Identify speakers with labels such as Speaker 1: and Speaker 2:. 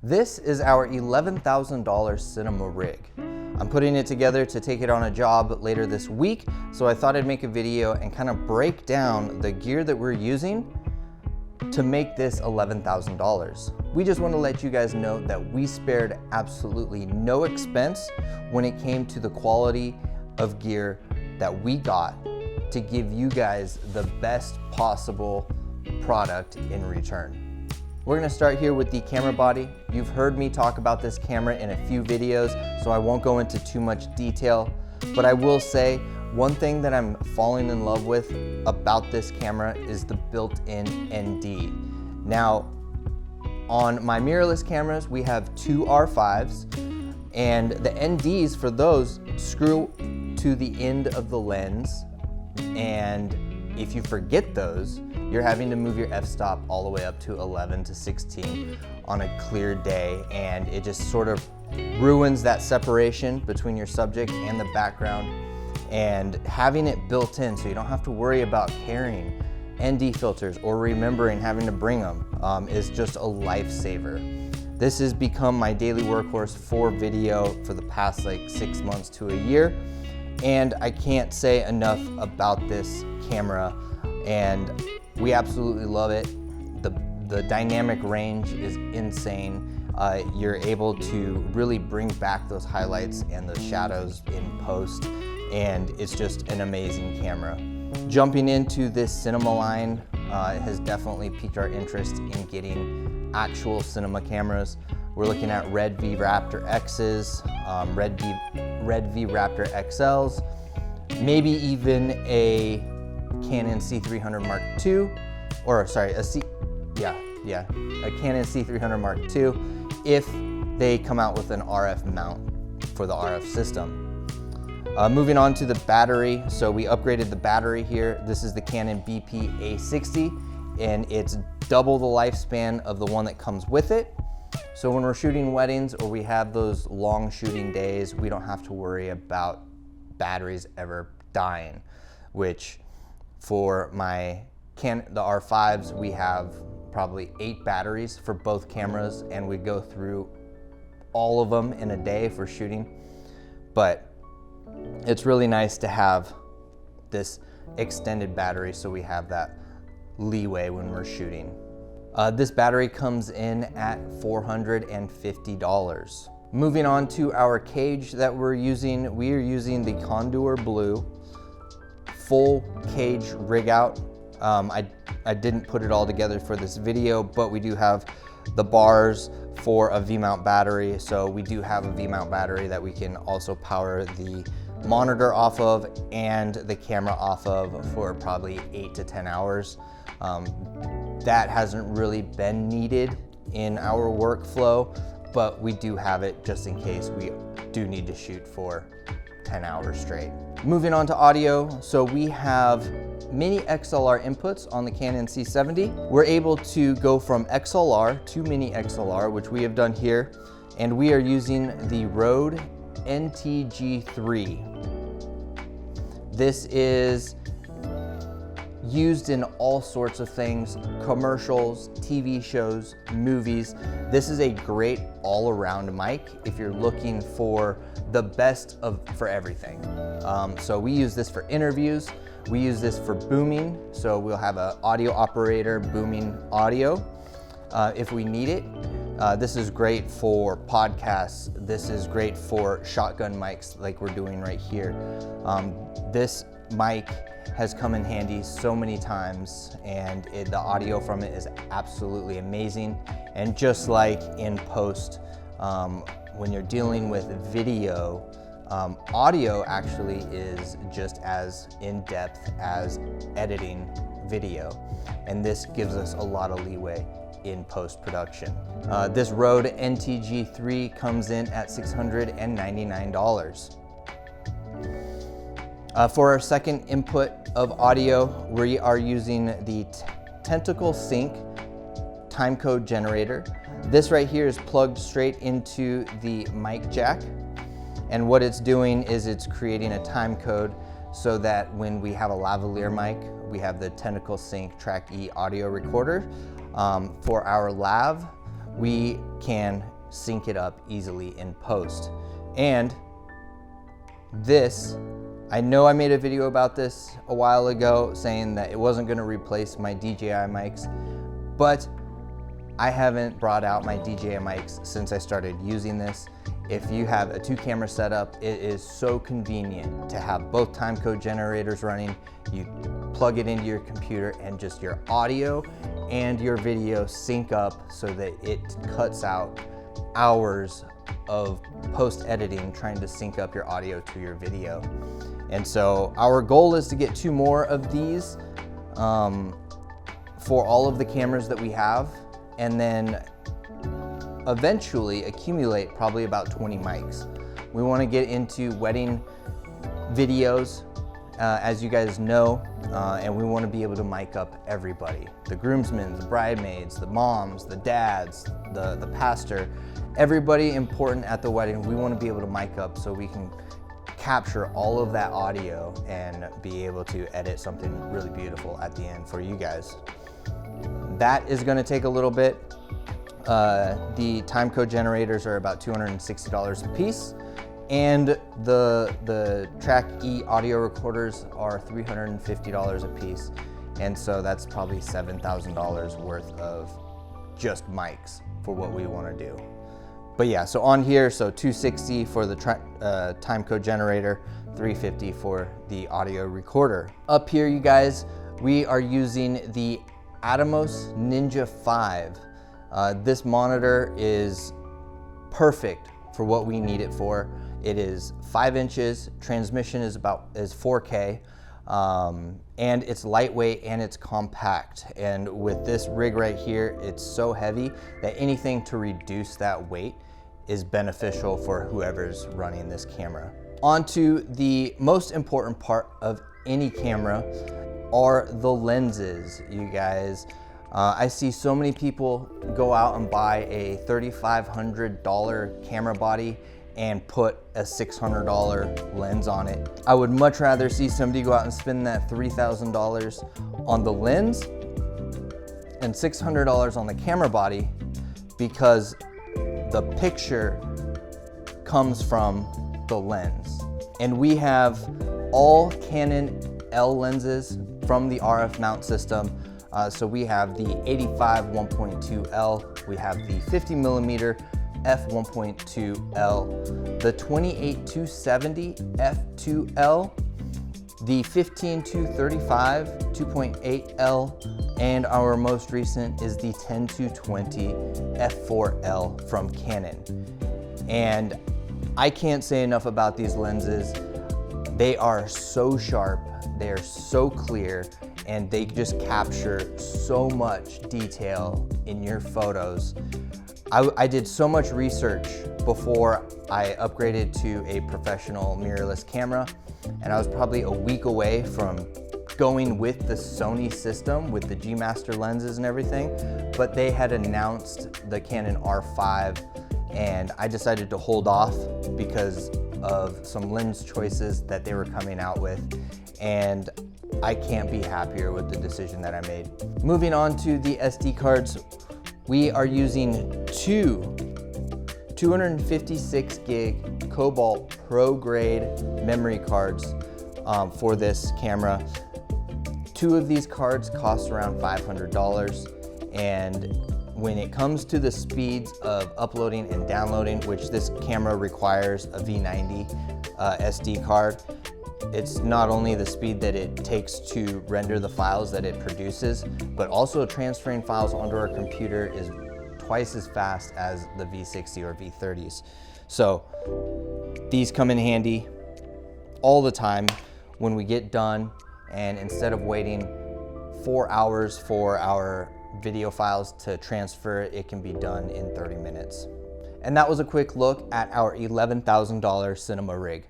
Speaker 1: This is our $11,000 cinema rig. I'm putting it together to take it on a job later this week, so I thought I'd make a video and kind of break down the gear that we're using to make this $11,000. We just want to let you guys know that we spared absolutely no expense when it came to the quality of gear that we got to give you guys the best possible product in return. We're gonna start here with the camera body. You've heard me talk about this camera in a few videos, so I won't go into too much detail, but I will say one thing that I'm falling in love with about this camera is the built-in ND. Now, on my mirrorless cameras, we have two R5s, and the NDs for those screw to the end of the lens, and if you forget those, you're having to move your f-stop all the way up to 11 to 16 on a clear day, and it just sort of ruins that separation between your subject and the background. And having it built in so you don't have to worry about carrying ND filters or remembering having to bring them is just a lifesaver. This has become my daily workhorse for video for the past like 6 months to a year, and I can't say enough about this camera, and we absolutely love it. The dynamic range is insane. You're able to really bring back those highlights and the shadows in post, and it's just an amazing camera. Jumping into this cinema line has definitely piqued our interest in getting actual cinema cameras. We're looking at Red V Raptor X's, Red V Raptor XLs, maybe even a Canon C300 Mark II, or sorry, a Canon C300 Mark II, if they come out with an RF mount for the RF system. Moving on to the battery, so we upgraded the battery here. This is the Canon BP A60, and it's double the lifespan of the one that comes with it. So when we're shooting weddings or we have those long shooting days, we don't have to worry about batteries ever dying, which for the R5s, we have probably 8 batteries for both cameras, and we go through all of them in a day for shooting. But it's really nice to have this extended battery so we have that leeway when we're shooting. This battery comes in at $450. Moving on to our cage that we're using, we are using the Condor Blue full cage rig out. I didn't put it all together for this video, but we do have the bars for a V-mount battery. So we do have a V-mount battery that we can also power the monitor off of and the camera off of for probably 8 to 10 hours. That hasn't really been needed in our workflow, but we do have it just in case we do need to shoot for 10 hours straight. Moving on to audio, so we have mini XLR inputs on the Canon C70. We're able to go from XLR to mini XLR, which we have done here, and we are using the Rode NTG3. This is used in all sorts of things, commercials, TV shows, movies. This is a great all-around mic if you're looking for the best for everything. So we use this for interviews. We use this for booming. So we'll have an audio operator booming audio if we need it. This is great for podcasts. This is great for shotgun mics like we're doing right here. This mic has come in handy so many times, and the audio from it is absolutely amazing. And just like in post, when you're dealing with video, audio actually is just as in-depth as editing video, and this gives us a lot of leeway in post-production. This Rode NTG3 comes in at $699. For our second input of audio, we are using the Tentacle Sync timecode generator. This right here is plugged straight into the mic jack, and what it's doing is it's creating a time code so that when we have a lavalier mic, we have the Tentacle Sync Track E audio recorder. For our lav, we can sync it up easily in post. And this, I know I made a video about this a while ago saying that it wasn't gonna replace my DJI mics, but I haven't brought out my DJI mics since I started using this. If you have a 2-camera setup, it is so convenient to have both timecode generators running. You plug it into your computer and just your audio and your video sync up so that it cuts out hours of post-editing trying to sync up your audio to your video. And so our goal is to get 2 more of these for all of the cameras that we have, and then eventually accumulate probably about 20 mics. We want to get into wedding videos, as you guys know, and we want to be able to mic up everybody. The groomsmen, the bridesmaids, the moms, the dads, the pastor, everybody important at the wedding. We want to be able to mic up so we can capture all of that audio and be able to edit something really beautiful at the end for you guys. That is going to take a little bit. The timecode generators are about $260 a piece, and the Track E audio recorders are $350 a piece, and so that's probably $7,000 worth of just mics for what we want to do. But yeah, so on here, so $260 for the timecode generator, $350 for the audio recorder. Up here, you guys, we are using the Atomos Ninja 5. This monitor is perfect for what we need it for. It is 5 inches, transmission is 4K, and it's lightweight and it's compact. And with this rig right here, it's so heavy that anything to reduce that weight is beneficial for whoever's running this camera. On to the most important part of any camera are the lenses, you guys. I see so many people go out and buy a $3,500 camera body and put a $600 lens on it. I would much rather see somebody go out and spend that $3,000 on the lens and $600 on the camera body, because the picture comes from the lens. And we have all Canon L lenses from the RF mount system. So we have the 85 1.2L, we have the 50mm f1.2L, the 28-270 f2L, the 15-235 2.8L, and our most recent is the 10-220 f4L from Canon. And I can't say enough about these lenses. They are so sharp, they are so clear, and they just capture so much detail in your photos. I did so much research before I upgraded to a professional mirrorless camera, and I was probably a week away from going with the Sony system with the G Master lenses and everything, but they had announced the Canon R5, and I decided to hold off because of some lens choices that they were coming out with, and I can't be happier with the decision that I made. Moving on to the SD cards, we are using 2 256 gig Cobalt Pro grade memory cards for this camera. 2 of these cards cost around $500, and when it comes to the speeds of uploading and downloading, which this camera requires a V90 SD card, it's not only the speed that it takes to render the files that it produces, but also transferring files onto our computer is twice as fast as the V60 or V30s. So these come in handy all the time when we get done, and instead of waiting 4 hours for our video files to transfer, it can be done in 30 minutes. And that was a quick look at our $11,000 cinema rig.